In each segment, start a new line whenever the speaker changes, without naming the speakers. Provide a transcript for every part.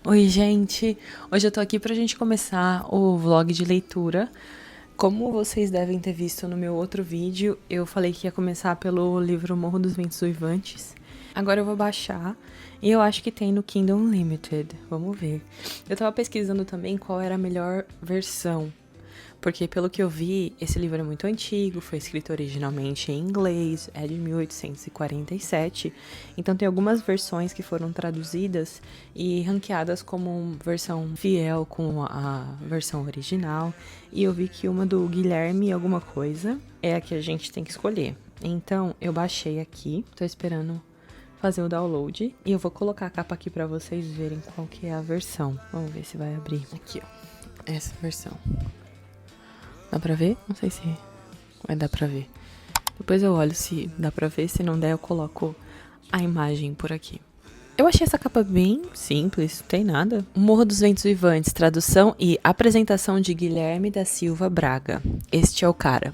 Oi, gente! Hoje eu tô aqui pra gente começar o vlog de leitura. Como vocês devem ter visto no meu outro vídeo, eu falei que ia começar pelo livro Morro dos Ventos Uivantes. Agora eu vou baixar e eu acho que tem no Kindle Unlimited. Vamos ver. Eu tava pesquisando também qual era a melhor versão. Porque, pelo que eu vi, esse livro é muito antigo, foi escrito originalmente em inglês, é de 1847. Então, tem algumas versões que foram traduzidas e ranqueadas como versão fiel com a versão original. E eu vi que uma do Guilherme alguma coisa é a que a gente tem que escolher. Então, eu baixei aqui, tô esperando fazer o download e eu vou colocar a capa aqui pra vocês verem qual que é a versão. Vamos ver se vai abrir. Aqui, ó. Essa versão. Dá pra ver? Não sei se vai dar pra ver. Depois eu olho se dá pra ver. Se não der, eu coloco a imagem por aqui. Eu achei essa capa bem simples, não tem nada. O Morro dos Ventos Vivantes, tradução e apresentação de Guilherme da Silva Braga. Este é o cara.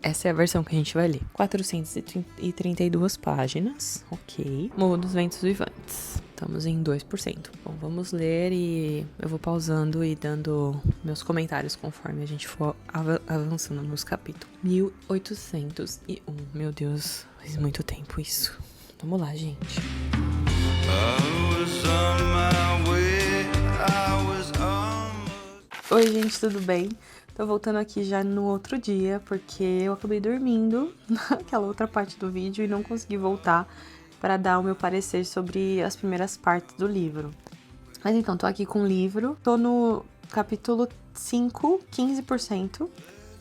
Essa é a versão que a gente vai ler. 432 páginas, ok. Morro dos Ventos Vivantes. Estamos em 2%. Bom, vamos ler e eu vou pausando e dando meus comentários conforme a gente for avançando nos capítulos. 1801. Meu Deus, faz muito tempo isso. Vamos lá, gente. Oi, gente, tudo bem? Tô voltando aqui já no outro dia, porque eu acabei dormindo naquela outra parte do vídeo e não consegui voltar para dar o meu parecer sobre as primeiras partes do livro. Mas então, tô aqui com o livro, tô no capítulo 5, 15%,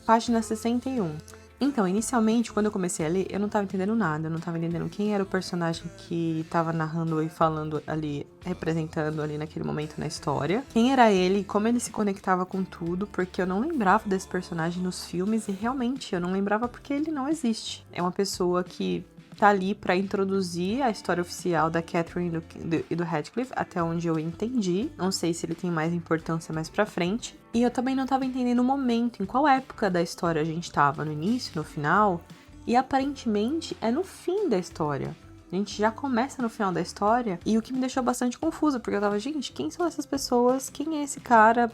página 61. Então, inicialmente, quando eu comecei a ler, eu não tava entendendo nada, eu não tava entendendo quem era o personagem que tava narrando e falando ali, representando ali naquele momento na história. Quem era ele, como ele se conectava com tudo, porque eu não lembrava desse personagem nos filmes e realmente eu não lembrava porque ele não existe. É uma pessoa que tá ali pra introduzir a história oficial da Catherine e do Radcliffe, até onde eu entendi. Não sei se ele tem mais importância mais pra frente. E eu também não tava entendendo o momento, em qual época da história a gente tava, no início, no final. E aparentemente é no fim da história. A gente já começa no final da história. E o que me deixou bastante confusa, porque eu tava, gente, quem são essas pessoas? Quem é esse cara?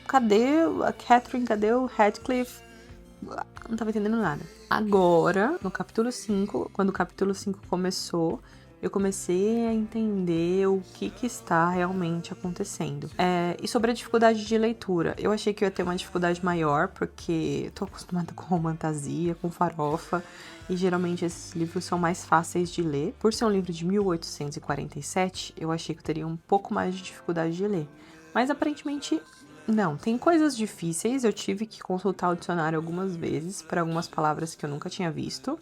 Cadê a Catherine? Cadê o Radcliffe? Não tava entendendo nada. Agora, no capítulo 5, quando o capítulo 5 começou, eu comecei a entender o que está realmente acontecendo. E sobre a dificuldade de leitura, eu achei que eu ia ter uma dificuldade maior, porque eu tô acostumada com romantasia, com farofa, e geralmente esses livros são mais fáceis de ler. Por ser um livro de 1847, eu achei que eu teria um pouco mais de dificuldade de ler. Mas aparentemente não, tem coisas difíceis, eu tive que consultar o dicionário algumas vezes para algumas palavras que eu nunca tinha visto,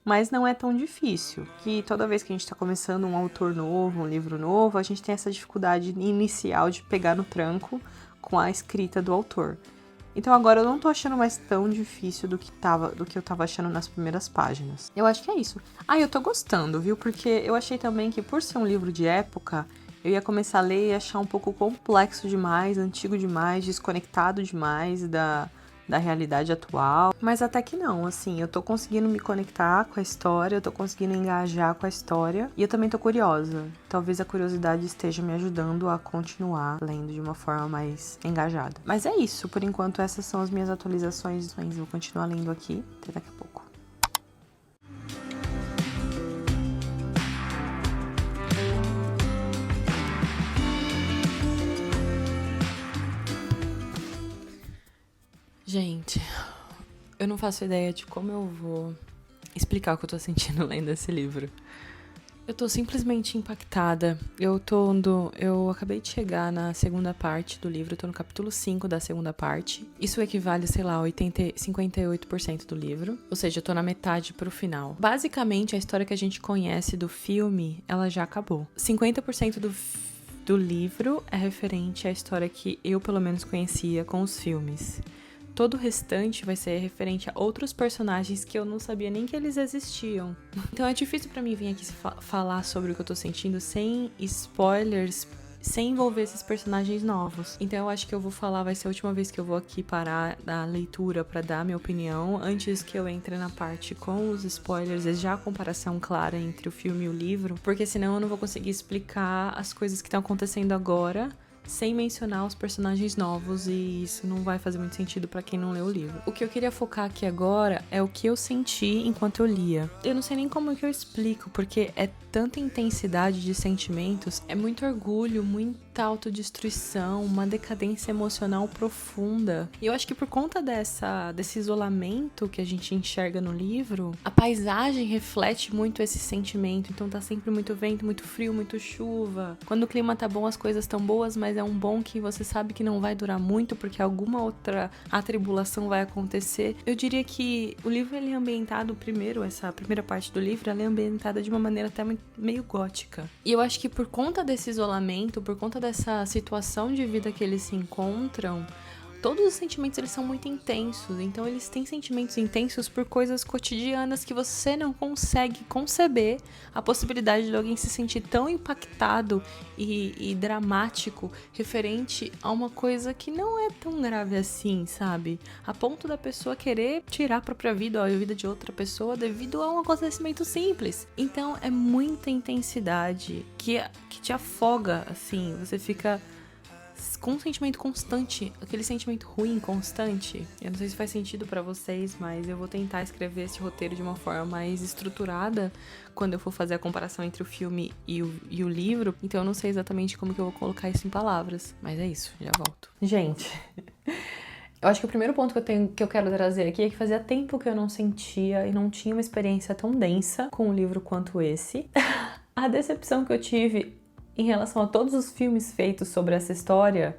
mas não é tão difícil, que toda vez que a gente tá começando um autor novo, um livro novo, a gente tem essa dificuldade inicial de pegar no tranco com a escrita do autor. Então agora eu não tô achando mais tão difícil do que eu tava achando nas primeiras páginas. Eu acho que é isso. Eu tô gostando, viu? Porque eu achei também que por ser um livro de época, eu ia começar a ler e achar um pouco complexo demais, antigo demais, desconectado demais da realidade atual. Mas até que não, assim, eu tô conseguindo me conectar com a história, eu tô conseguindo engajar com a história e eu também tô curiosa. Talvez a curiosidade esteja me ajudando a continuar lendo de uma forma mais engajada. Mas é isso, por enquanto essas são as minhas atualizações. Eu vou continuar lendo aqui, até daqui a pouco. Gente, eu não faço ideia de como eu vou explicar o que eu tô sentindo lendo esse livro. Eu tô simplesmente impactada. Eu acabei de chegar na segunda parte do livro, eu tô no capítulo 5 da segunda parte. Isso equivale, sei lá, a 58% do livro. Ou seja, eu tô na metade pro final. Basicamente, a história que a gente conhece do filme, ela já acabou. 50% do livro é referente à história que eu, pelo menos, conhecia com os filmes. Todo o restante vai ser referente a outros personagens que eu não sabia nem que eles existiam. Então é difícil pra mim vir aqui falar sobre o que eu tô sentindo sem spoilers sem envolver esses personagens novos. Então eu acho que eu vou falar, vai ser a última vez que eu vou aqui parar da leitura pra dar minha opinião, antes que eu entre na parte com os spoilers e já a comparação clara entre o filme e o livro, porque senão eu não vou conseguir explicar as coisas que estão acontecendo agora sem mencionar os personagens novos, e isso não vai fazer muito sentido pra quem não leu o livro. O que eu queria focar aqui agora é o que eu senti enquanto eu lia. Eu não sei nem como que eu explico, porque é tanta intensidade de sentimentos, é muito orgulho, muita autodestruição, uma decadência emocional profunda. E eu acho que por conta desse isolamento que a gente enxerga no livro, a paisagem reflete muito esse sentimento. Então tá sempre muito vento, muito frio, muito chuva. Quando o clima tá bom, as coisas estão boas, mas é um bom que você sabe que não vai durar muito, porque alguma outra atribulação vai acontecer. Eu diria que o livro ele é ambientado essa primeira parte do livro, ela é ambientada de uma maneira até meio gótica. E eu acho que por conta desse isolamento, por conta dessa situação de vida que eles se encontram, todos os sentimentos eles são muito intensos. Então eles têm sentimentos intensos por coisas cotidianas que você não consegue conceber a possibilidade de alguém se sentir tão impactado e dramático referente a uma coisa que não é tão grave assim, sabe? A ponto da pessoa querer tirar a própria vida ou a vida de outra pessoa devido a um acontecimento simples. Então é muita intensidade que te afoga, assim, você fica com um sentimento constante, aquele sentimento ruim constante. Eu não sei se faz sentido pra vocês, mas eu vou tentar escrever esse roteiro de uma forma mais estruturada quando eu for fazer a comparação entre o filme e o livro. Então eu não sei exatamente como que eu vou colocar isso em palavras, mas é isso, já volto. Gente, eu acho que o primeiro ponto que eu quero trazer aqui é que fazia tempo que eu não sentia e não tinha uma experiência tão densa com um livro quanto esse. A decepção que eu tive em relação a todos os filmes feitos sobre essa história,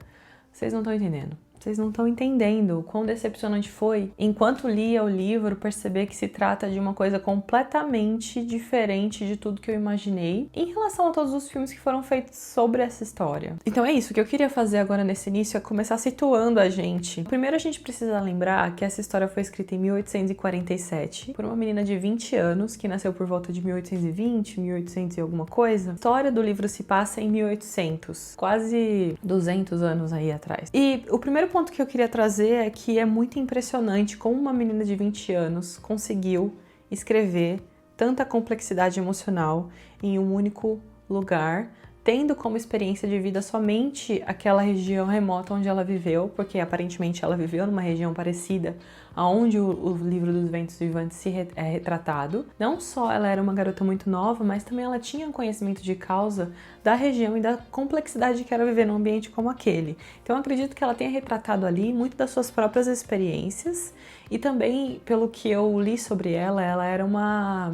vocês não estão entendendo. Vocês não estão entendendo o quão decepcionante foi, enquanto lia o livro, perceber que se trata de uma coisa completamente diferente de tudo que eu imaginei em relação a todos os filmes que foram feitos sobre essa história. Então é isso, o que eu queria fazer agora nesse início é começar situando a gente. Primeiro a gente precisa lembrar que essa história foi escrita em 1847 por uma menina de 20 anos que nasceu por volta de 1820, 1800 e alguma coisa. A história do livro se passa em 1800, quase 200 anos aí atrás. E o primeiro ponto que eu queria trazer é que é muito impressionante como uma menina de 20 anos conseguiu escrever tanta complexidade emocional em um único lugar, tendo como experiência de vida somente aquela região remota onde ela viveu, porque aparentemente ela viveu numa região parecida aonde o livro dos Ventos Vivantes é retratado. Não só ela era uma garota muito nova, mas também ela tinha um conhecimento de causa da região e da complexidade que era viver num ambiente como aquele. Então eu acredito que ela tenha retratado ali muito das suas próprias experiências e também, pelo que eu li sobre ela era uma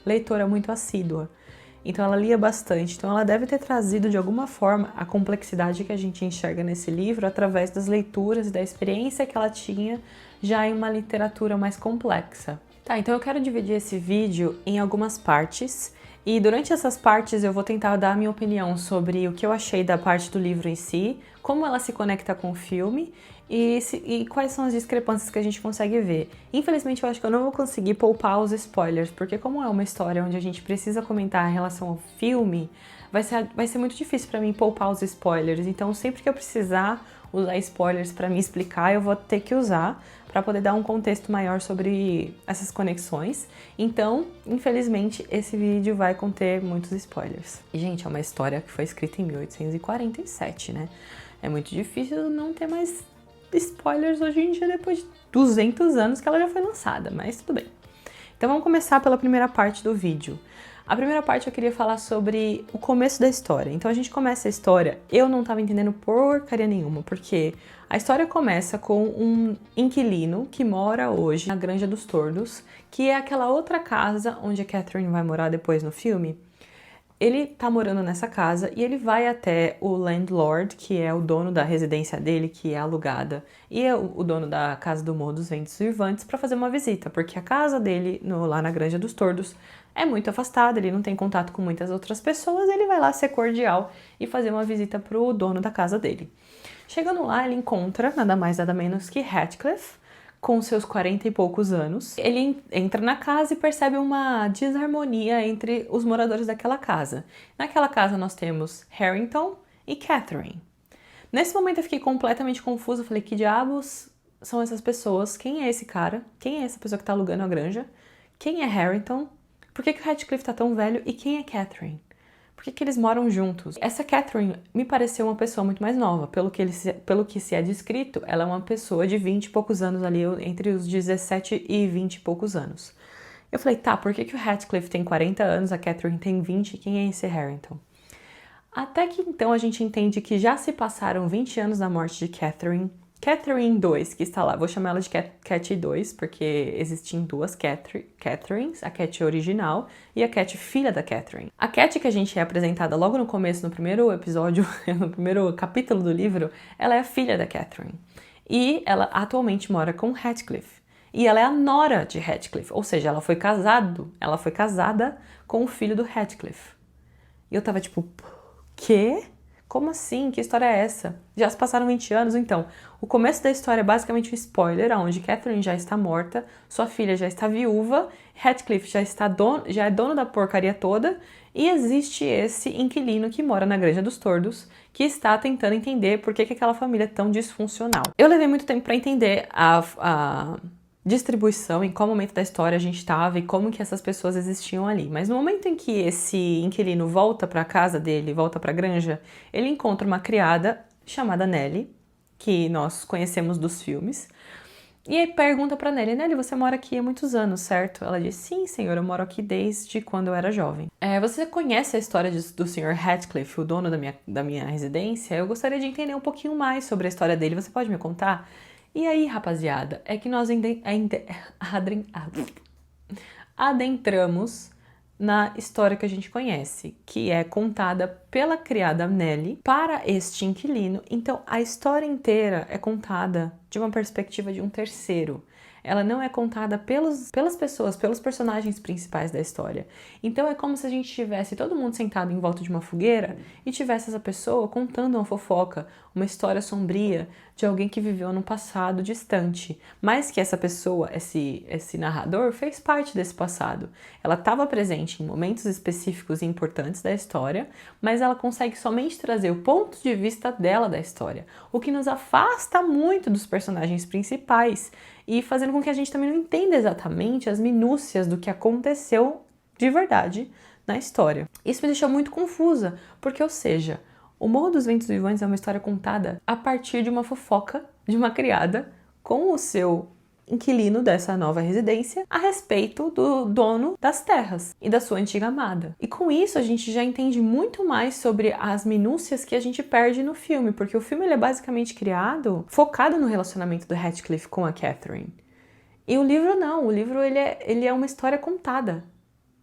leitora muito assídua. Então ela lia bastante, então ela deve ter trazido de alguma forma a complexidade que a gente enxerga nesse livro através das leituras e da experiência que ela tinha já em uma literatura mais complexa. Tá, então eu quero dividir esse vídeo em algumas partes e durante essas partes eu vou tentar dar a minha opinião sobre o que eu achei da parte do livro em si, como ela se conecta com o filme e quais são as discrepâncias que a gente consegue ver. Infelizmente eu acho que eu não vou conseguir poupar os spoilers, porque como é uma história onde a gente precisa comentar em relação ao filme, vai ser muito difícil para mim poupar os spoilers, então sempre que eu precisar usar spoilers para me explicar, eu vou ter que usar para poder dar um contexto maior sobre essas conexões. Então, infelizmente, esse vídeo vai conter muitos spoilers. E, gente, é uma história que foi escrita em 1847, né? É muito difícil não ter mais spoilers hoje em dia, depois de 200 anos que ela já foi lançada, mas tudo bem. Então vamos começar pela primeira parte do vídeo. A primeira parte eu queria falar sobre o começo da história. Então a gente começa a história, eu não tava entendendo porcaria nenhuma, porque a história começa com um inquilino que mora hoje na Granja dos Tordos, que é aquela outra casa onde a Catherine vai morar depois no filme. Ele tá morando nessa casa e ele vai até o landlord, que é o dono da residência dele, que é alugada, e é o dono da casa do Morro dos Ventos Vivantes, para fazer uma visita, porque a casa dele, lá na Granja dos Tordos, é muito afastada, ele não tem contato com muitas outras pessoas, ele vai lá ser cordial e fazer uma visita pro dono da casa dele. Chegando lá, ele encontra nada mais nada menos que Heathcliff, com seus 40 e poucos anos. Ele entra na casa e percebe uma desarmonia entre os moradores daquela casa. Naquela casa nós temos Harrington e Catherine. Nesse momento eu fiquei completamente confusa, falei, que diabos são essas pessoas? Quem é esse cara? Quem é essa pessoa que tá alugando a granja? Quem é Harrington? Por que o Heathcliff tá tão velho? E quem é Catherine? Por que eles moram juntos? Essa Catherine me pareceu uma pessoa muito mais nova. Pelo que se é descrito, ela é uma pessoa de 20 e poucos anos ali, entre os 17 e 20 e poucos anos. Eu falei, tá, por que o Heathcliff tem 40 anos, a Catherine tem 20 e quem é esse Harrington? Até que então a gente entende que já se passaram 20 anos da morte de Catherine. Catherine 2, que está lá, vou chamar ela de Cat 2, porque existiam duas Catherines, a Cat original e a Cat filha da Catherine. A Cat que a gente é apresentada logo no começo, no primeiro episódio, no primeiro capítulo do livro, ela é a filha da Catherine. E ela atualmente mora com Heathcliff. E ela é a nora de Heathcliff, ou seja, ela foi casada com o filho do Heathcliff. E eu tava tipo, quê? Como assim? Que história é essa? Já se passaram 20 anos? Então, o começo da história é basicamente um spoiler, onde Catherine já está morta, sua filha já está viúva, Heathcliff já é dono da porcaria toda, e existe esse inquilino que mora na Granja dos Tordos, que está tentando entender por que aquela família é tão disfuncional. Eu levei muito tempo para entender a distribuição, em qual momento da história a gente estava e como que essas pessoas existiam ali. Mas no momento em que esse inquilino volta para a casa dele, volta para a granja, ele encontra uma criada chamada Nellie, que nós conhecemos dos filmes, e aí pergunta para Nellie, Nellie, você mora aqui há muitos anos, certo? Ela diz, sim, senhor, eu moro aqui desde quando eu era jovem. Você conhece a história do senhor Heathcliff, o dono da minha residência? Eu gostaria de entender um pouquinho mais sobre a história dele, você pode me contar? E aí, rapaziada, é que nós adentramos na história que a gente conhece, que é contada pela criada Nellie para este inquilino. Então, a história inteira é contada de uma perspectiva de um terceiro. Ela não é contada pelas pessoas, pelos personagens principais da história. Então é como se a gente tivesse todo mundo sentado em volta de uma fogueira e tivesse essa pessoa contando uma fofoca, uma história sombria de alguém que viveu no passado distante, mas que essa pessoa, esse narrador, fez parte desse passado. Ela estava presente em momentos específicos e importantes da história, mas ela consegue somente trazer o ponto de vista dela da história, o que nos afasta muito dos personagens principais e fazendo com que a gente também não entenda exatamente as minúcias do que aconteceu de verdade na história. Isso me deixou muito confusa, porque, ou seja, O Morro dos Ventos Vivantes é uma história contada a partir de uma fofoca de uma criada com o seu inquilino dessa nova residência a respeito do dono das terras e da sua antiga amada. E com isso a gente já entende muito mais sobre as minúcias que a gente perde no filme, porque o filme ele é basicamente criado focado no relacionamento do Heathcliff com a Catherine. E o livro não, o livro ele é uma história contada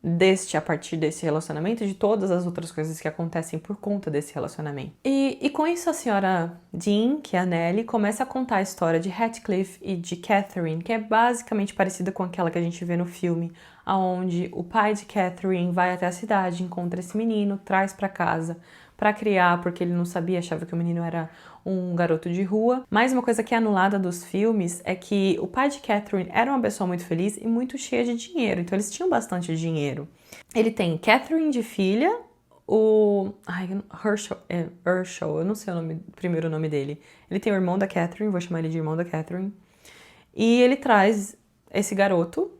a partir desse relacionamento e de todas as outras coisas que acontecem por conta desse relacionamento. E com isso a senhora Dean, que é a Nellie, começa a contar a história de Heathcliff e de Catherine, que é basicamente parecida com aquela que a gente vê no filme, onde o pai de Catherine vai até a cidade, encontra esse menino, traz para casa para criar, porque ele não sabia, achava que o menino era um garoto de rua. Mais uma coisa que é anulada dos filmes é que o pai de Catherine era uma pessoa muito feliz e muito cheia de dinheiro, então eles tinham bastante dinheiro. Ele tem Catherine de filha, o Herschel, eu não sei o primeiro nome dele. Ele tem o irmão da Catherine, vou chamar ele de irmão da Catherine. E ele traz esse garoto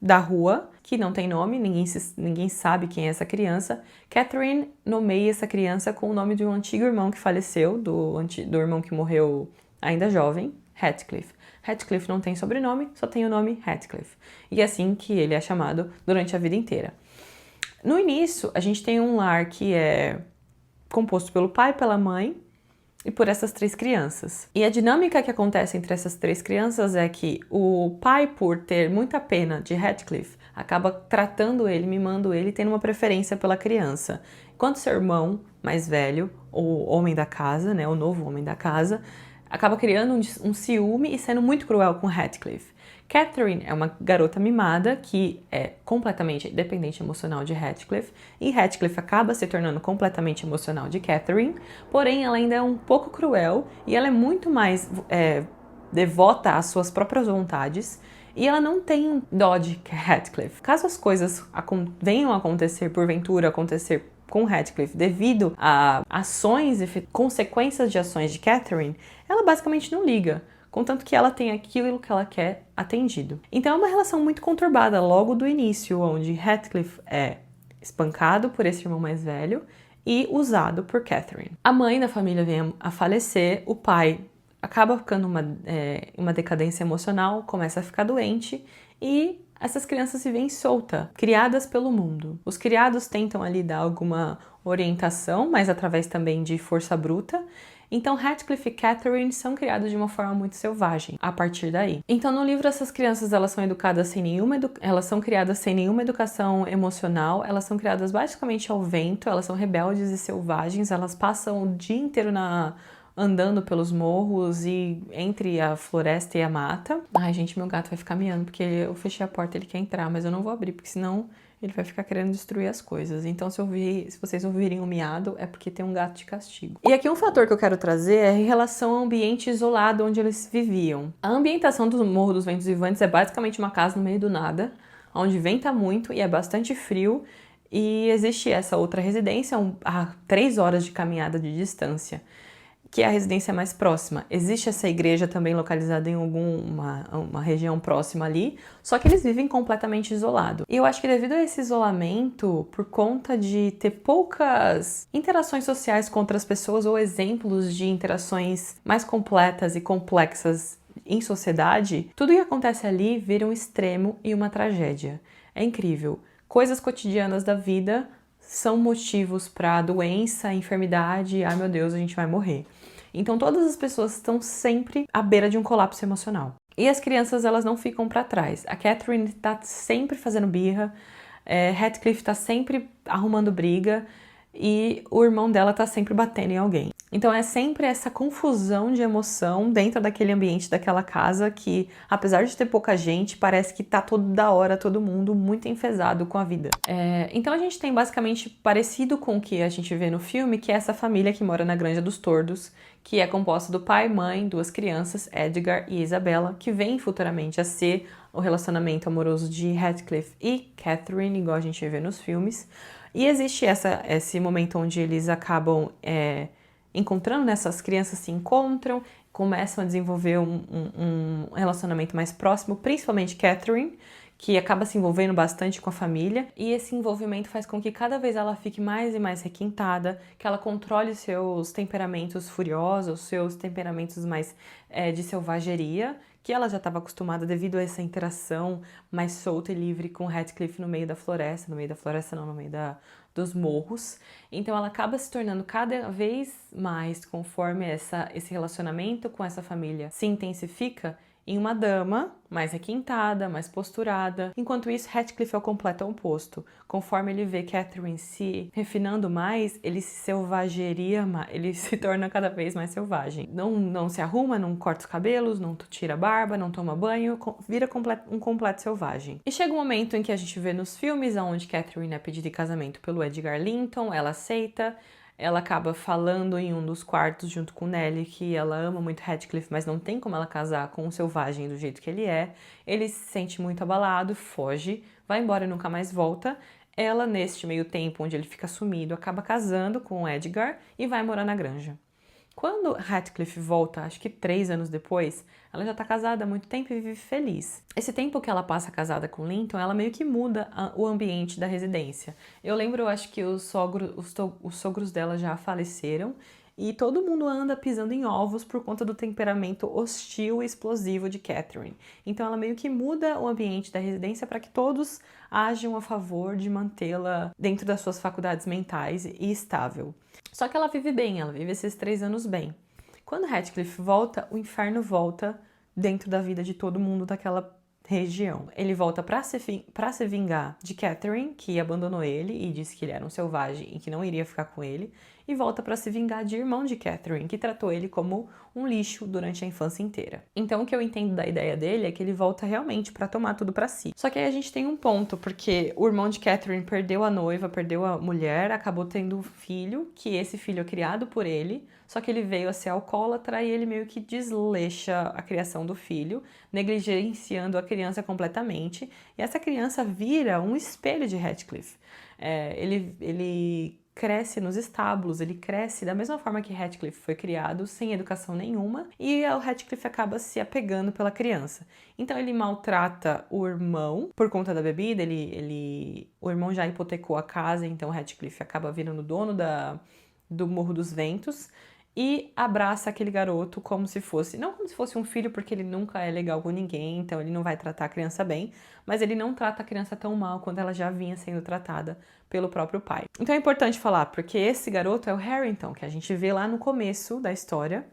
da rua, que não tem nome, ninguém sabe quem é essa criança. Catherine nomeia essa criança com o nome de um antigo irmão que faleceu, do irmão que morreu ainda jovem, Heathcliff. Heathcliff não tem sobrenome, só tem o nome Heathcliff. E é assim que ele é chamado durante a vida inteira. No início, a gente tem um lar que é composto pelo pai, pela mãe e por essas 3 crianças. E a dinâmica que acontece entre essas 3 crianças é que o pai, por ter muita pena de Heathcliff, acaba tratando ele, mimando ele, tendo uma preferência pela criança. Enquanto seu irmão mais velho, o homem da casa, né, o novo homem da casa, acaba criando um ciúme e sendo muito cruel com Heathcliff. Catherine é uma garota mimada que é completamente dependente emocional de Heathcliff e Heathcliff acaba se tornando completamente emocional de Catherine, porém ela ainda é um pouco cruel e ela é muito mais devota às suas próprias vontades e ela não tem dó de Heathcliff. Caso as coisas venham a acontecer, porventura acontecer com Heathcliff devido a ações e consequências de ações de Catherine, ela basicamente não liga, contanto que ela tem aquilo que ela quer atendido. Então é uma relação muito conturbada logo do início, onde Heathcliff é espancado por esse irmão mais velho e usado por Catherine. A mãe da família vem a falecer, o pai acaba ficando uma decadência emocional, começa a ficar doente e essas crianças se veem soltas, criadas pelo mundo. Os criados tentam ali dar alguma orientação, mas através também de força bruta. Então Heathcliff e Catherine são criados de uma forma muito selvagem a partir daí. Então no livro essas crianças elas são educadas sem elas são criadas sem nenhuma educação emocional, elas são criadas basicamente ao vento, elas são rebeldes e selvagens, elas passam o dia inteiro andando pelos morros e entre a floresta e a mata. Ai, gente, meu gato vai ficar miando porque eu fechei a porta, ele quer entrar, mas eu não vou abrir porque senão ele vai ficar querendo destruir as coisas. Então, se vocês ouvirem um miado, é porque tem um gato de castigo. E aqui um fator que eu quero trazer é em relação ao ambiente isolado onde eles viviam. A ambientação do Morro dos Ventos Vivantes é basicamente uma casa no meio do nada, onde venta muito e é bastante frio, e existe essa outra residência a 3 horas de caminhada de distância, que é a residência mais próxima. Existe essa igreja também localizada em uma região próxima ali, só que eles vivem completamente isolados. E eu acho que devido a esse isolamento, por conta de ter poucas interações sociais com outras pessoas ou exemplos de interações mais completas e complexas em sociedade, tudo que acontece ali vira um extremo e uma tragédia. É incrível. Coisas cotidianas da vida são motivos para doença, enfermidade, ai meu Deus, a gente vai morrer. Então todas as pessoas estão sempre à beira de um colapso emocional. E as crianças, elas não ficam para trás. A Catherine tá sempre fazendo birra, Heathcliff tá sempre arrumando briga e o irmão dela tá sempre batendo em alguém. Então é sempre essa confusão de emoção dentro daquele ambiente, daquela casa que, apesar de ter pouca gente, parece que tá toda hora todo mundo muito enfesado com a vida. Então a gente tem basicamente parecido com o que a gente vê no filme, que é essa família que mora na Granja dos Tordos, que é composta do pai, mãe, 2 crianças, Edgar e Isabella, que vem futuramente a ser o relacionamento amoroso de Heathcliff e Catherine, igual a gente vê nos filmes. E existe esse momento onde eles acabam encontrando, né? Essas crianças se encontram, começam a desenvolver um relacionamento mais próximo, principalmente Catherine, que acaba se envolvendo bastante com a família, e esse envolvimento faz com que cada vez ela fique mais e mais requintada, que ela controle seus temperamentos furiosos, seus temperamentos mais de selvageria, que ela já estava acostumada devido a essa interação mais solta e livre com Heathcliff no meio da floresta, no meio dos morros. Então ela acaba se tornando cada vez mais, conforme esse relacionamento com essa família se intensifica, em uma dama mais requintada, mais posturada. Enquanto isso, Heathcliff é o completo oposto. Conforme ele vê Catherine se refinando mais, ele se selvageria, ele se torna cada vez mais selvagem. Não se arruma, não corta os cabelos, não tira a barba, não toma banho, vira um completo selvagem. E chega um momento em que a gente vê nos filmes onde Catherine é pedida em casamento pelo Edgar Linton, ela aceita. Ela acaba falando em um dos quartos junto com Nellie que ela ama muito Heathcliff, mas não tem como ela casar com um selvagem do jeito que ele é. Ele se sente muito abalado, foge, vai embora e nunca mais volta. Ela, neste meio tempo onde ele fica sumido, acaba casando com o Edgar e vai morar na granja. Quando Heathcliff volta, acho que 3 anos depois, ela já tá casada há muito tempo e vive feliz. Esse tempo que ela passa casada com Linton, ela meio que muda o ambiente da residência. Eu lembro, acho que os sogros dela já faleceram e todo mundo anda pisando em ovos por conta do temperamento hostil e explosivo de Catherine. Então ela meio que muda o ambiente da residência para que todos ajam a favor de mantê-la dentro das suas faculdades mentais e estável. Só que ela vive bem, ela vive esses 3 anos bem. Quando Heathcliff volta, o inferno volta dentro da vida de todo mundo daquela região. Ele volta para se vingar de Catherine, que abandonou ele e disse que ele era um selvagem e que não iria ficar com ele, e volta para se vingar de irmão de Catherine, que tratou ele como um lixo durante a infância inteira. Então o que eu entendo da ideia dele é que ele volta realmente para tomar tudo para si. Só que aí a gente tem um ponto, porque o irmão de Catherine perdeu a noiva, perdeu a mulher, acabou tendo um filho, que esse filho é criado por ele, só que ele veio a ser alcoólatra e ele meio que desleixa a criação do filho, negligenciando a criança completamente, e essa criança vira um espelho de Heathcliff. Ele cresce nos estábulos, ele cresce da mesma forma que Heathcliff foi criado, sem educação nenhuma, e o Heathcliff acaba se apegando pela criança. Então ele maltrata o irmão por conta da bebida, o irmão já hipotecou a casa, então Heathcliff acaba virando dono do Morro dos Ventos, e abraça aquele garoto como se fosse, não como se fosse um filho, porque ele nunca é legal com ninguém, então ele não vai tratar a criança bem, mas ele não trata a criança tão mal quanto ela já vinha sendo tratada pelo próprio pai. Então é importante falar, porque esse garoto é o Harrington, que a gente vê lá no começo da história,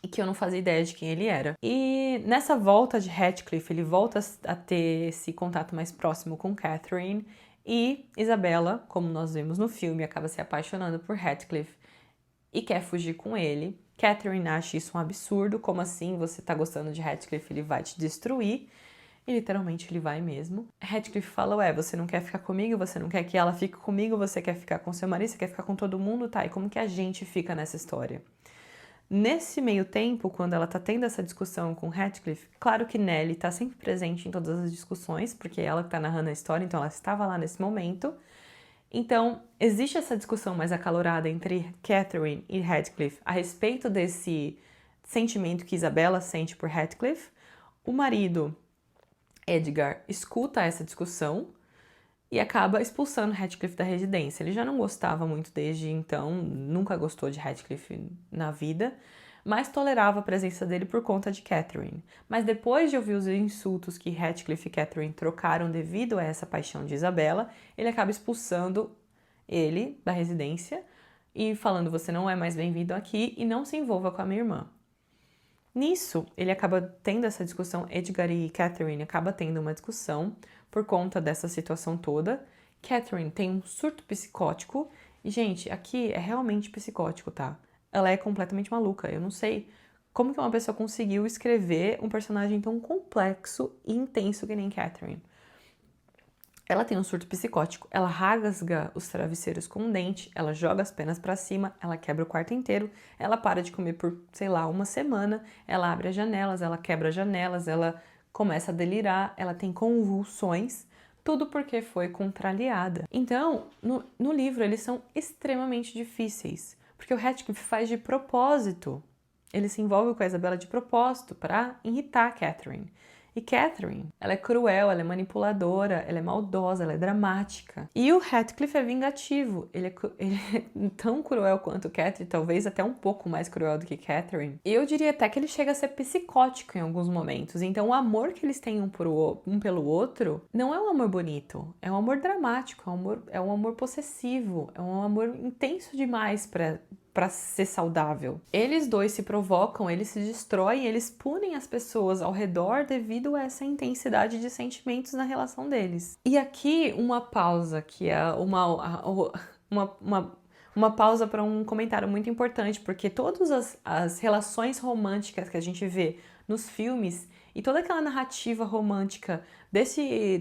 e que eu não fazia ideia de quem ele era. E nessa volta de Heathcliff, ele volta a ter esse contato mais próximo com Catherine, e Isabella, como nós vemos no filme, acaba se apaixonando por Heathcliff e quer fugir com ele. Catherine acha isso um absurdo, como assim você tá gostando de Heathcliff, ele vai te destruir. E literalmente ele vai mesmo. Heathcliff fala, ué, você não quer ficar comigo, você não quer que ela fique comigo, você quer ficar com seu marido, você quer ficar com todo mundo, tá? E como que a gente fica nessa história? Nesse meio tempo, quando ela tá tendo essa discussão com Heathcliff, claro que Nellie tá sempre presente em todas as discussões, porque é ela que tá narrando a história, então ela estava lá nesse momento. Então, existe essa discussão mais acalorada entre Catherine e Heathcliff a respeito desse sentimento que Isabella sente por Heathcliff. O marido, Edgar, escuta essa discussão e acaba expulsando Heathcliff da residência. Ele já não gostava muito desde então, nunca gostou de Heathcliff na vida, mas tolerava a presença dele por conta de Catherine. Mas depois de ouvir os insultos que Heathcliff e Catherine trocaram devido a essa paixão de Isabella, ele acaba expulsando ele da residência e falando, você não é mais bem-vindo aqui e não se envolva com a minha irmã. Nisso, ele acaba tendo essa discussão, Edgar e Catherine acabam tendo uma discussão por conta dessa situação toda. Catherine tem um surto psicótico e, gente, aqui é realmente psicótico, tá? Ela é completamente maluca. Eu não sei como que uma pessoa conseguiu escrever um personagem tão complexo e intenso que nem Catherine. Ela tem um surto psicótico, ela rasga os travesseiros com um dente, ela joga as penas pra cima, ela quebra o quarto inteiro, ela para de comer por, sei lá, uma semana, ela abre as janelas, ela quebra as janelas, ela começa a delirar, ela tem convulsões, tudo porque foi contrariada. Então, no livro, eles são extremamente difíceis, porque o Heathcliff faz de propósito. Ele se envolve com a Isabella de propósito para irritar a Catherine. E Catherine, ela é cruel, ela é manipuladora, ela é maldosa, ela é dramática. E o Heathcliff é vingativo. Ele é tão cruel quanto Catherine, talvez até um pouco mais cruel do que Catherine. E eu diria até que ele chega a ser psicótico em alguns momentos. Então o amor que eles têm um pelo outro não é um amor bonito, é um amor dramático, é um amor possessivo, é um amor intenso demais para ser saudável. Eles dois se provocam, eles se destroem, eles punem as pessoas ao redor devido a essa intensidade de sentimentos na relação deles. E aqui uma pausa, que é uma pausa para um comentário muito importante, porque todas as relações românticas que a gente vê nos filmes e toda aquela narrativa romântica desse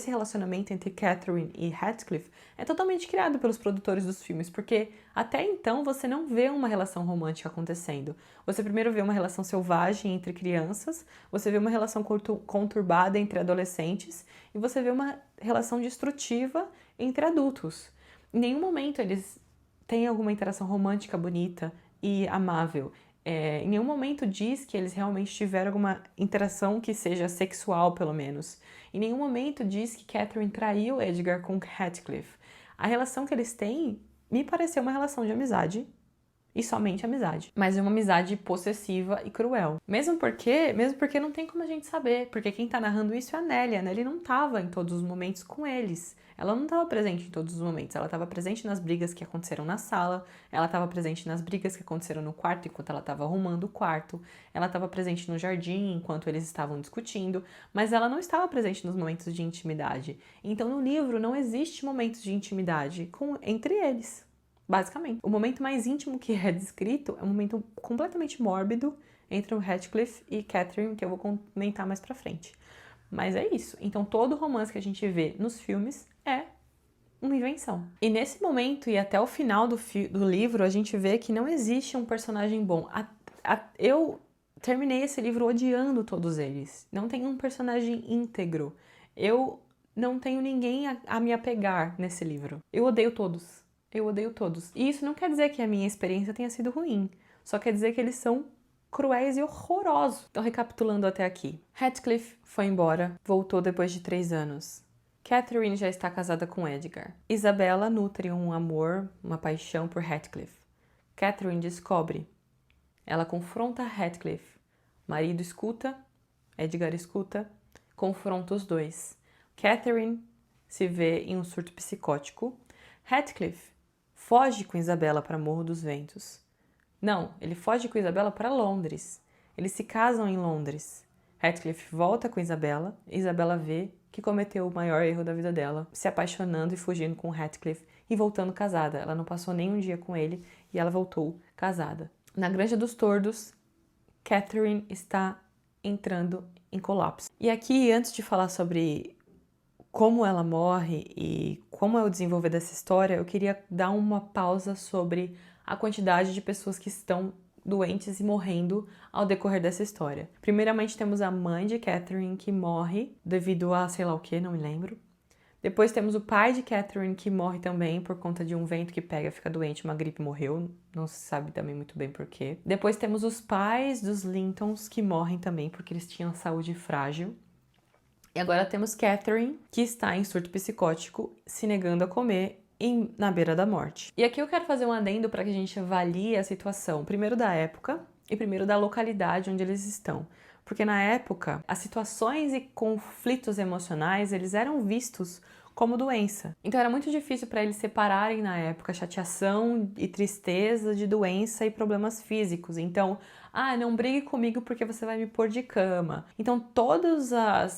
relacionamento entre Catherine e Heathcliff é totalmente criado pelos produtores dos filmes, porque até então você não vê uma relação romântica acontecendo. Você primeiro vê uma relação selvagem entre crianças, você vê uma relação conturbada entre adolescentes e você vê uma relação destrutiva entre adultos. Em nenhum momento eles têm alguma interação romântica bonita e amável. Em nenhum momento diz que eles realmente tiveram alguma interação que seja sexual, pelo menos. Em nenhum momento diz que Catherine traiu Edgar com Heathcliff. A relação que eles têm me pareceu uma relação de amizade, e somente amizade. Mas é uma amizade possessiva e cruel. Mesmo porque não tem como a gente saber, porque quem tá narrando isso é a Nellie. A Nellie não tava em todos os momentos com eles. Ela não estava presente em todos os momentos, ela estava presente nas brigas que aconteceram na sala, ela estava presente nas brigas que aconteceram no quarto enquanto ela estava arrumando o quarto, ela estava presente no jardim enquanto eles estavam discutindo, mas ela não estava presente nos momentos de intimidade. Então no livro não existe momentos de intimidade entre eles, basicamente. O momento mais íntimo que é descrito é um momento completamente mórbido entre o Heathcliff e Catherine, que eu vou comentar mais pra frente. Mas é isso. Então todo romance que a gente vê nos filmes é uma invenção. E nesse momento e até o final do livro, a gente vê que não existe um personagem bom. Eu terminei esse livro odiando todos eles. Não tem um personagem íntegro. Eu não tenho ninguém a me apegar nesse livro. Eu odeio todos. Eu odeio todos. E isso não quer dizer que a minha experiência tenha sido ruim. Só quer dizer que eles são cruéis e horrorosos. Então, recapitulando até aqui. Heathcliff foi embora, voltou depois de 3 anos. Catherine já está casada com Edgar. Isabella nutre um amor, uma paixão por Heathcliff. Catherine descobre. Ela confronta Heathcliff. Marido escuta, Edgar escuta, confronta os dois. Catherine se vê em um surto psicótico. Heathcliff foge com Isabella para Morro dos Ventos. Não, ele foge com Isabella para Londres. Eles se casam em Londres. Heathcliff volta com Isabella. Isabella vê que cometeu o maior erro da vida dela, se apaixonando e fugindo com Heathcliff e voltando casada. Ela não passou nem um dia com ele e ela voltou casada. Na Granja dos Tordos, Catherine está entrando em colapso. E aqui, antes de falar sobre como ela morre e como é o desenvolver dessa história, eu queria dar uma pausa sobre a quantidade de pessoas que estão doentes e morrendo ao decorrer dessa história. Primeiramente temos a mãe de Catherine que morre devido a sei lá o que, não me lembro. Depois temos o pai de Catherine que morre também por conta de um vento que pega, fica doente, uma gripe, morreu. Não se sabe também muito bem por quê. Depois temos os pais dos Lintons que morrem também porque eles tinham saúde frágil. E agora temos Catherine, que está em surto psicótico, se negando a comer na beira da morte. E aqui eu quero fazer um adendo para que a gente avalie a situação, primeiro da época e primeiro da localidade onde eles estão. Porque na época, as situações e conflitos emocionais, eles eram vistos como doença. Então era muito difícil para eles separarem na época chateação e tristeza de doença e problemas físicos. Então, não brigue comigo porque você vai me pôr de cama. Então todos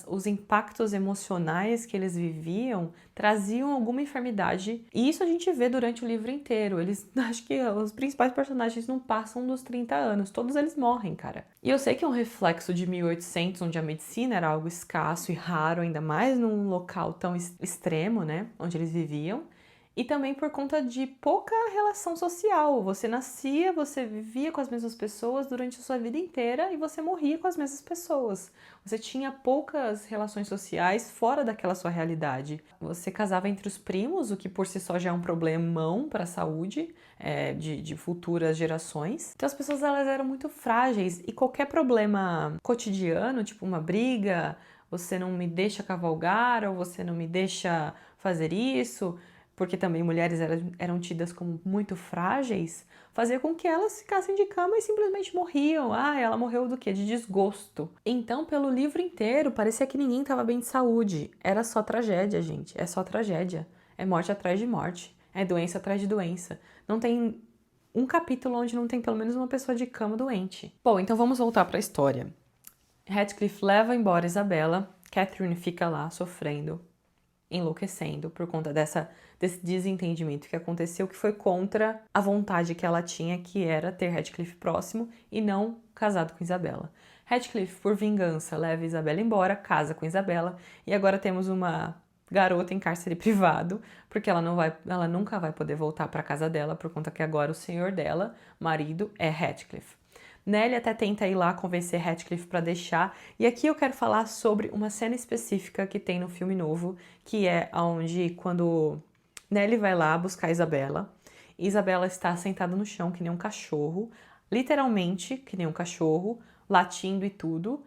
os impactos emocionais que eles viviam traziam alguma enfermidade. E isso a gente vê durante o livro inteiro. Acho que os principais personagens não passam dos 30 anos. Todos eles morrem, cara. E eu sei que é um reflexo de 1800, onde a medicina era algo escasso e raro, ainda mais num local tão extremo, né? Onde eles viviam. E também por conta de pouca relação social. Você nascia, você vivia com as mesmas pessoas durante a sua vida inteira e você morria com as mesmas pessoas. Você tinha poucas relações sociais fora daquela sua realidade. Você casava entre os primos, o que por si só já é um problemão para a saúde de futuras gerações. Então as pessoas elas eram muito frágeis e qualquer problema cotidiano, tipo uma briga, você não me deixa cavalgar ou você não me deixa fazer isso, porque também mulheres eram tidas como muito frágeis, fazia com que elas ficassem de cama e simplesmente morriam. Ela morreu do quê? De desgosto. Então, pelo livro inteiro, parecia que ninguém estava bem de saúde. Era só tragédia, gente. É só tragédia. É morte atrás de morte. É doença atrás de doença. Não tem um capítulo onde não tem pelo menos uma pessoa de cama doente. Bom, então vamos voltar para a história. Heathcliff leva embora Isabella. Catherine fica lá sofrendo, enlouquecendo por conta desse desentendimento que aconteceu, que foi contra a vontade que ela tinha, que era ter Heathcliff próximo e não casado com Isabella. Heathcliff, por vingança, leva Isabella embora, casa com Isabella e agora temos uma garota em cárcere privado, porque ela nunca vai poder voltar para casa dela por conta que agora o senhor dela, marido, é Heathcliff. Nellie até tenta ir lá convencer Heathcliff para deixar, e aqui eu quero falar sobre uma cena específica que tem no filme novo, que é onde quando Nellie vai lá buscar Isabella, e Isabella está sentada no chão que nem um cachorro, literalmente que nem um cachorro, latindo e tudo,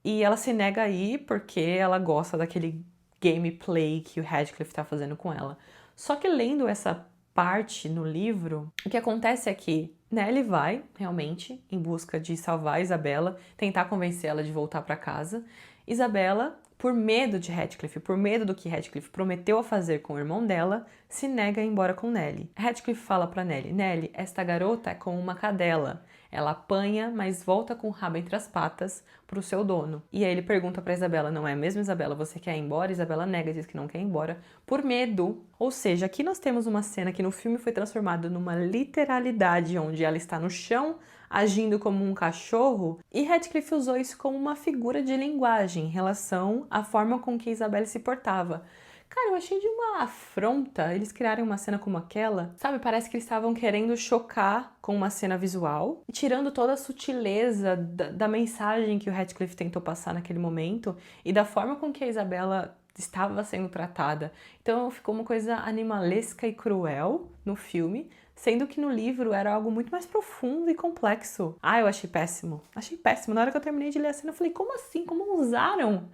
e ela se nega a ir porque ela gosta daquele gameplay que o Heathcliff está fazendo com ela. Só que lendo essa parte no livro, o que acontece é que Nellie vai, realmente, em busca de salvar Isabella, tentar convencer ela de voltar para casa. Isabella, por medo de Heathcliff, por medo do que Heathcliff prometeu a fazer com o irmão dela, se nega a ir embora com Nellie. Heathcliff fala para Nellie, Nellie, esta garota é como uma cadela. Ela apanha, mas volta com o rabo entre as patas pro seu dono. E aí ele pergunta pra Isabella, não é mesmo, Isabella? Você quer ir embora? Isabella nega, diz que não quer ir embora, por medo. Ou seja, aqui nós temos uma cena que no filme foi transformada numa literalidade, onde ela está no chão, agindo como um cachorro, e Heathcliff usou isso como uma figura de linguagem em relação à forma com que Isabella se portava. Cara, eu achei de uma afronta eles criarem uma cena como aquela, sabe? Parece que eles estavam querendo chocar com uma cena visual e tirando toda a sutileza da mensagem que o Heathcliff tentou passar naquele momento e da forma com que a Isabella estava sendo tratada. Então ficou uma coisa animalesca e cruel no filme, sendo que no livro era algo muito mais profundo e complexo. Ah, eu achei péssimo. Achei péssimo. Na hora que eu terminei de ler a cena, eu falei, como assim? Como ousaram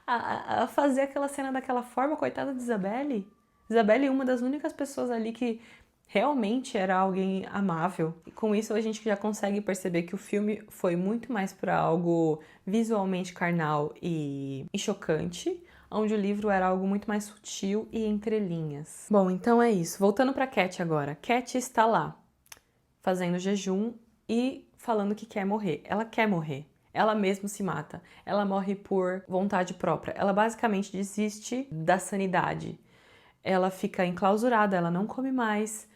a fazer aquela cena daquela forma? Coitada de Isabelle. Isabelle é uma das únicas pessoas ali que realmente era alguém amável. E com isso a gente já consegue perceber que o filme foi muito mais para algo visualmente carnal e chocante, onde o livro era algo muito mais sutil e entre linhas. Bom, então é isso. Voltando para Cat agora. Cat está lá, fazendo jejum e falando que quer morrer. Ela quer morrer. Ela mesma se mata. Ela morre por vontade própria. Ela basicamente desiste da sanidade. Ela fica enclausurada, ela não come mais.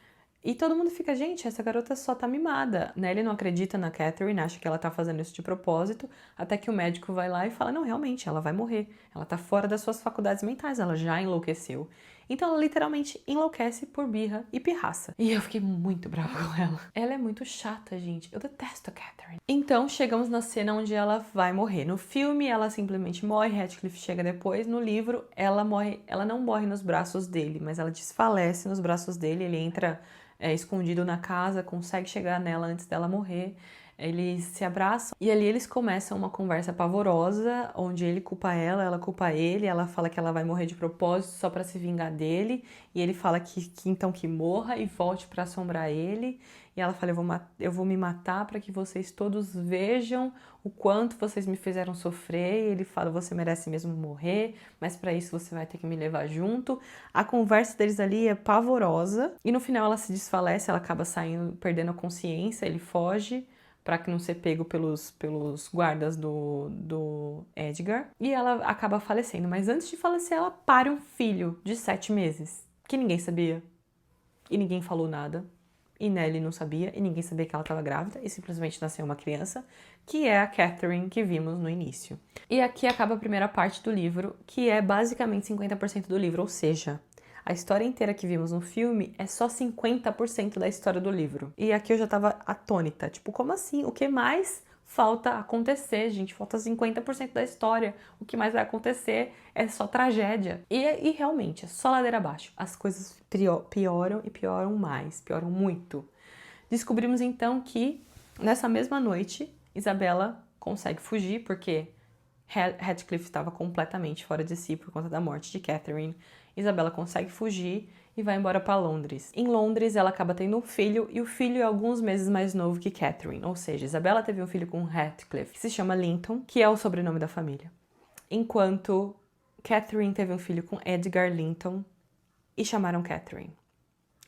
E todo mundo fica, gente, essa garota só tá mimada, né? Ele não acredita na Catherine, acha que ela tá fazendo isso de propósito, até que o médico vai lá e fala, não, realmente, ela vai morrer. Ela tá fora das suas faculdades mentais, ela já enlouqueceu. Então ela literalmente enlouquece por birra e pirraça. E eu fiquei muito brava com ela. Ela é muito chata, gente. Eu detesto a Catherine. Então chegamos na cena onde ela vai morrer. No filme ela simplesmente morre, Radcliffe chega depois. No livro ela morre, ela não morre nos braços dele, mas ela desfalece nos braços dele. Ele entra escondido na casa, consegue chegar nela antes dela morrer. Eles se abraçam e ali eles começam uma conversa pavorosa, onde ele culpa ela culpa ele, ela fala que ela vai morrer de propósito só pra se vingar dele, e ele fala que então que morra e volte pra assombrar ele, e ela fala, eu vou me matar pra que vocês todos vejam o quanto vocês me fizeram sofrer, e ele fala, você merece mesmo morrer, mas pra isso você vai ter que me levar junto. A conversa deles ali é pavorosa, e no final ela se desfalece, ela acaba saindo, perdendo a consciência, ele foge, para que não ser pego pelos guardas do Edgar. E ela acaba falecendo. Mas antes de falecer, ela pare um filho de 7 meses, que ninguém sabia. E ninguém falou nada. E Nellie não sabia, e ninguém sabia que ela estava grávida, e simplesmente nasceu uma criança, que é a Catherine que vimos no início. E aqui acaba a primeira parte do livro, que é basicamente 50% do livro, ou seja, a história inteira que vimos no filme é só 50% da história do livro. E aqui eu já tava atônita. Tipo, como assim? O que mais falta acontecer, gente? Falta 50% da história. O que mais vai acontecer é só tragédia. E realmente, é só ladeira abaixo. As coisas pioram e pioram mais. Pioram muito. Descobrimos então que, nessa mesma noite, Isabella consegue fugir, porque Radcliffe estava completamente fora de si por conta da morte de Catherine. Isabella consegue fugir e vai embora para Londres. Em Londres, ela acaba tendo um filho, e o filho é alguns meses mais novo que Catherine. Ou seja, Isabella teve um filho com Radcliffe, que se chama Linton, que é o sobrenome da família. Enquanto Catherine teve um filho com Edgar Linton e chamaram Catherine.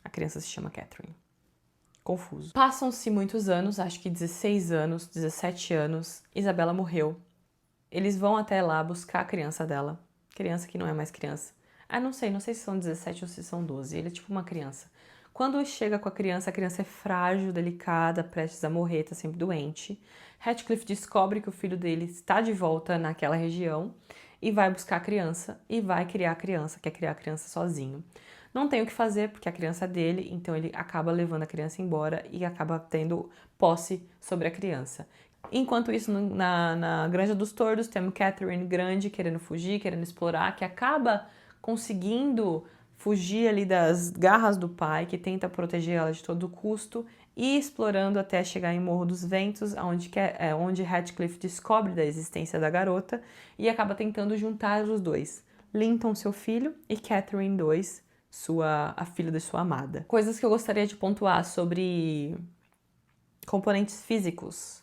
A criança se chama Catherine. Confuso. Passam-se muitos anos, acho que 16 anos, 17 anos. Isabella morreu. Eles vão até lá buscar a criança dela. Criança que não é mais criança. Ah, não sei se são 17 ou se são 12. Ele é tipo uma criança. Quando chega com a criança é frágil, delicada, prestes a morrer, tá sempre doente. Radcliffe descobre que o filho dele está de volta naquela região e vai buscar a criança e vai criar a criança, quer criar a criança sozinho. Não tem o que fazer porque a criança é dele, então ele acaba levando a criança embora e acaba tendo posse sobre a criança. Enquanto isso, na Granja dos Tordos, temos Catherine grande querendo fugir, querendo explorar, que acaba conseguindo fugir ali das garras do pai, que tenta proteger ela de todo custo, e explorando até chegar em Morro dos Ventos, onde Radcliffe descobre da existência da garota e acaba tentando juntar os dois. Linton, seu filho, e Catherine 2, a filha de sua amada. Coisas que eu gostaria de pontuar sobre componentes físicos.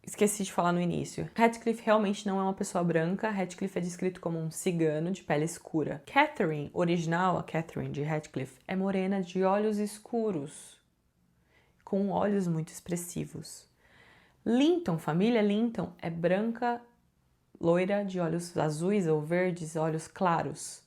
Esqueci de falar no início. Radcliffe realmente não é uma pessoa branca. Radcliffe é descrito como um cigano de pele escura. Catherine, original, a Catherine de Radcliffe, é morena de olhos escuros, com olhos muito expressivos. Linton, família Linton, é branca, loira, de olhos azuis ou verdes, olhos claros.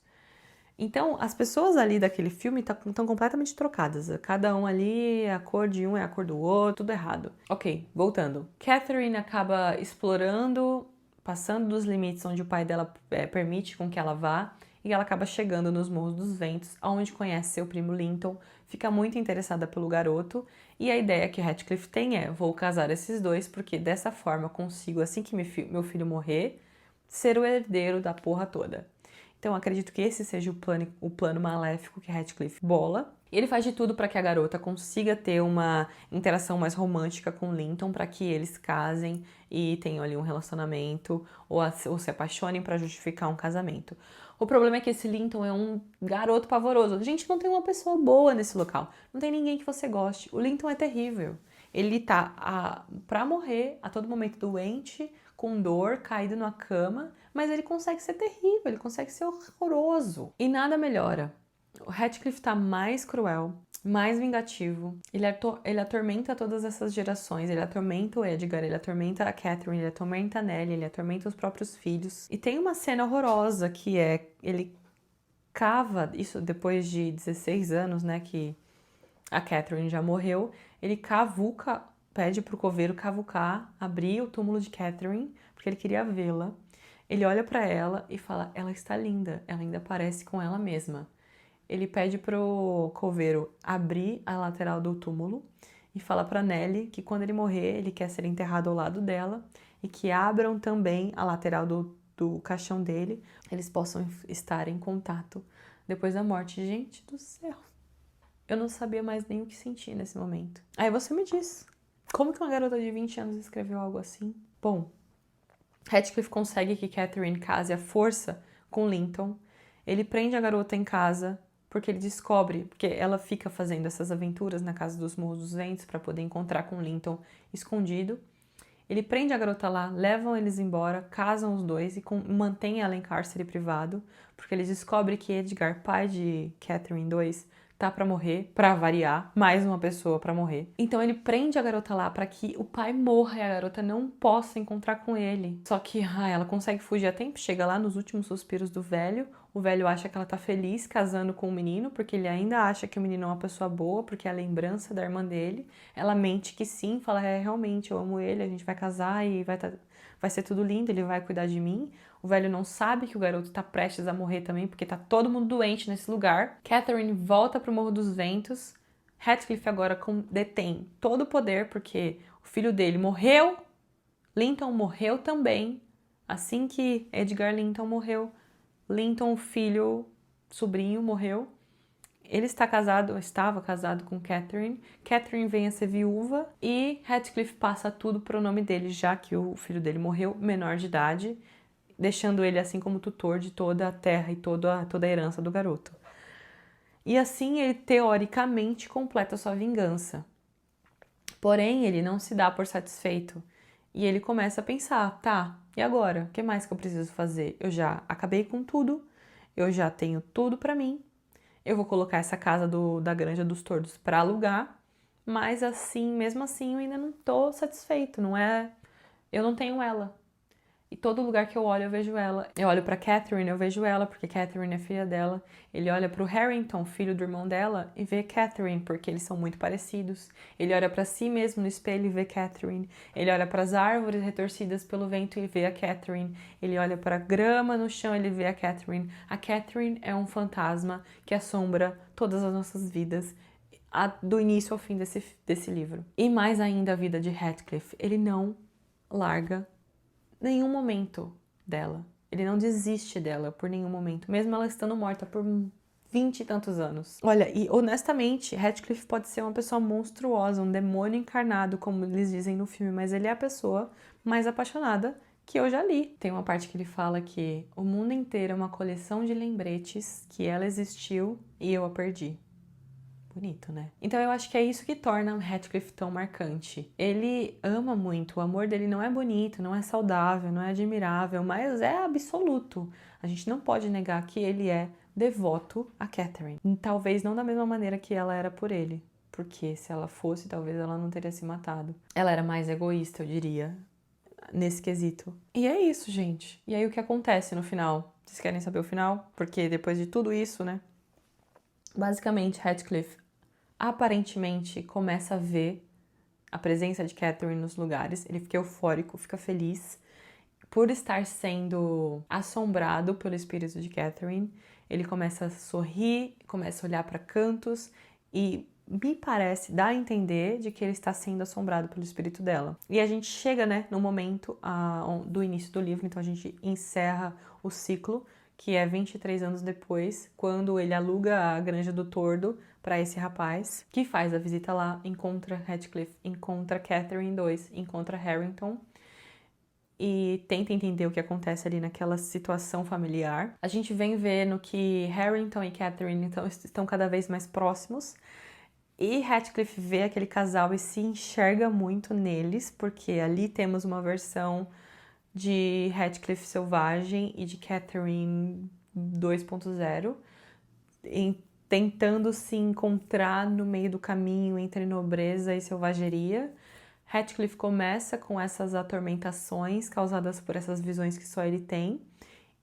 Então, as pessoas ali daquele filme estão completamente trocadas. Cada um ali, a cor de um é a cor do outro, tudo errado. Ok, voltando. Catherine acaba explorando, passando dos limites onde o pai dela permite com que ela vá, e ela acaba chegando nos Morros dos Ventos, onde conhece seu primo Linton, fica muito interessada pelo garoto, e a ideia que Radcliffe tem é, vou casar esses dois, porque dessa forma eu consigo, assim que meu filho morrer, ser o herdeiro da porra toda. Então acredito que esse seja o plano maléfico que Heathcliff bola. Ele faz de tudo para que a garota consiga ter uma interação mais romântica com Linton, para que eles casem e tenham ali um relacionamento ou se apaixonem para justificar um casamento. O problema é que esse Linton é um garoto pavoroso. A gente não tem uma pessoa boa nesse local. Não tem ninguém que você goste. O Linton é terrível. Ele tá pra morrer, a todo momento doente, com dor, caído na cama, mas ele consegue ser terrível, ele consegue ser horroroso. E nada melhora. O Heathcliff tá mais cruel, mais vingativo. Ele atormenta todas essas gerações. Ele atormenta o Edgar, ele atormenta a Catherine, ele atormenta a Nellie, ele atormenta os próprios filhos. E tem uma cena horrorosa que é... Ele cava, isso depois de 16 anos, né, que a Catherine já morreu. Ele cavuca, pede pro coveiro cavucar, abrir o túmulo de Catherine, porque ele queria vê-la. Ele olha pra ela e fala, ela está linda, ela ainda parece com ela mesma. Ele pede pro coveiro abrir a lateral do túmulo e fala pra Nellie que quando ele morrer, ele quer ser enterrado ao lado dela e que abram também a lateral do caixão dele, eles possam estar em contato depois da morte. Gente do céu! Eu não sabia mais nem o que sentir nesse momento. Aí você me diz, como que uma garota de 20 anos escreveu algo assim? Bom, Heathcliff consegue que Catherine case à força com Linton. Ele prende a garota em casa, porque ele descobre, porque ela fica fazendo essas aventuras na casa dos Morros dos Ventos para poder encontrar com Linton escondido. Ele prende a garota lá, levam eles embora, casam os dois e mantém ela em cárcere privado, porque ele descobre que Edgar, pai de Catherine II, tá pra morrer, pra variar, mais uma pessoa pra morrer. Então ele prende a garota lá pra que o pai morra e a garota não possa encontrar com ele. Só que ela consegue fugir a tempo, chega lá nos últimos suspiros do velho. O velho acha que ela tá feliz casando com o menino, porque ele ainda acha que o menino é uma pessoa boa, porque é a lembrança da irmã dele. Ela mente que sim, fala, realmente, eu amo ele, a gente vai casar e vai ser tudo lindo, ele vai cuidar de mim. O velho não sabe que o garoto tá prestes a morrer também, porque tá todo mundo doente nesse lugar. Catherine volta pro Morro dos Ventos. Heathcliff agora detém todo o poder, porque o filho dele morreu. Linton morreu também. Assim que Edgar Linton morreu, Linton, o filho, sobrinho, morreu. Ele estava casado com Catherine. Catherine vem a ser viúva e Heathcliff passa tudo pro nome dele, já que o filho dele morreu, menor de idade, deixando ele assim como tutor de toda a terra e toda a herança do garoto. E assim ele teoricamente completa sua vingança. Porém, ele não se dá por satisfeito. E ele começa a pensar, tá, e agora? O que mais que eu preciso fazer? Eu já acabei com tudo, eu já tenho tudo pra mim, eu vou colocar essa casa da Granja dos Tordos pra alugar, mas assim, mesmo assim, eu ainda não tô satisfeito, eu não tenho ela. E todo lugar que eu olho, eu vejo ela. Eu olho pra Catherine, eu vejo ela, porque Catherine é filha dela. Ele olha pro Harrington, filho do irmão dela, e vê Catherine, porque eles são muito parecidos. Ele olha pra si mesmo no espelho e vê Catherine. Ele olha pras árvores retorcidas pelo vento e vê a Catherine. Ele olha pra grama no chão e ele vê a Catherine. A Catherine é um fantasma que assombra todas as nossas vidas, do início ao fim desse livro. E mais ainda a vida de Heathcliff. Ele não larga nenhum momento dela. Ele não desiste dela por nenhum momento, mesmo ela estando morta por 20 e tantos anos. Olha, e honestamente, Heathcliff pode ser uma pessoa monstruosa, um demônio encarnado, como eles dizem no filme, mas ele é a pessoa mais apaixonada que eu já li. Tem uma parte que ele fala que o mundo inteiro é uma coleção de lembretes, que ela existiu e eu a perdi. Bonito, né? Então eu acho que é isso que torna o Heathcliff tão marcante. Ele ama muito, o amor dele não é bonito, não é saudável, não é admirável, mas é absoluto. A gente não pode negar que ele é devoto a Catherine. Talvez não da mesma maneira que ela era por ele, porque se ela fosse, talvez ela não teria se matado. Ela era mais egoísta, eu diria, nesse quesito. E é isso, gente. E aí o que acontece no final? Vocês querem saber o final? Porque depois de tudo isso, né? Basicamente, Heathcliff aparentemente começa a ver a presença de Catherine nos lugares. Ele fica eufórico, fica feliz por estar sendo assombrado pelo espírito de Catherine. Ele começa a sorrir, começa a olhar para cantos e me parece, dá a entender de que ele está sendo assombrado pelo espírito dela. E a gente chega, né, no momento do início do livro, então a gente encerra o ciclo, que é 23 anos depois, quando ele aluga a Granja do Tordo para esse rapaz, que faz a visita lá, encontra Heathcliff, encontra Catherine 2, encontra Harrington e tenta entender o que acontece ali naquela situação familiar. A gente vem vendo que Harrington e Catherine então, estão cada vez mais próximos, e Heathcliff vê aquele casal e se enxerga muito neles, porque ali temos uma versão de Heathcliff selvagem e de Catherine 2.0, tentando se encontrar no meio do caminho entre nobreza e selvageria. Heathcliff começa com essas atormentações causadas por essas visões que só ele tem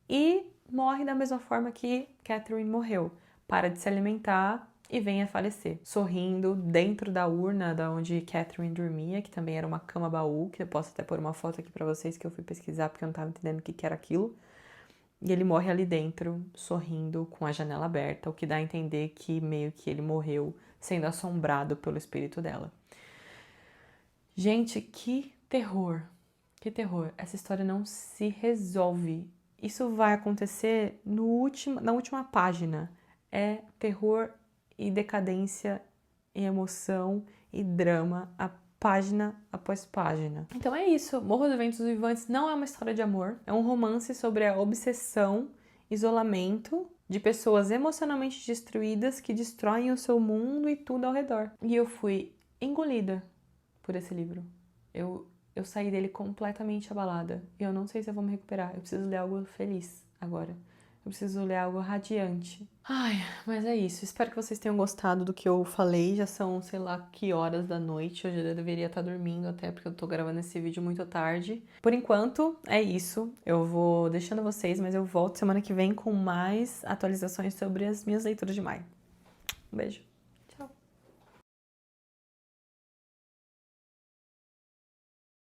e morre da mesma forma que Catherine morreu. Para de se alimentar e vem a falecer, sorrindo dentro da urna da onde Catherine dormia, que também era uma cama-baú, que eu posso até pôr uma foto aqui pra vocês que eu fui pesquisar porque eu não tava entendendo o que era aquilo. E ele morre ali dentro, sorrindo, com a janela aberta, o que dá a entender que meio que ele morreu sendo assombrado pelo espírito dela. Gente, que terror! Que terror! Essa história não se resolve. Isso vai acontecer na última página. É terror e decadência e emoção e drama a página após página. Então é isso. Morro dos Ventos Vivantes não é uma história de amor. É um romance sobre a obsessão, isolamento de pessoas emocionalmente destruídas que destroem o seu mundo e tudo ao redor. E eu fui engolida por esse livro. Eu saí dele completamente abalada. E eu não sei se eu vou me recuperar. Eu preciso ler algo feliz agora. Eu preciso ler algo radiante. Ai, mas é isso. Espero que vocês tenham gostado do que eu falei. Já são, sei lá, que horas da noite. Eu já deveria estar dormindo até, porque eu tô gravando esse vídeo muito tarde. Por enquanto, é isso. Eu vou deixando vocês, mas eu volto semana que vem com mais atualizações sobre as minhas leituras de maio. Um beijo.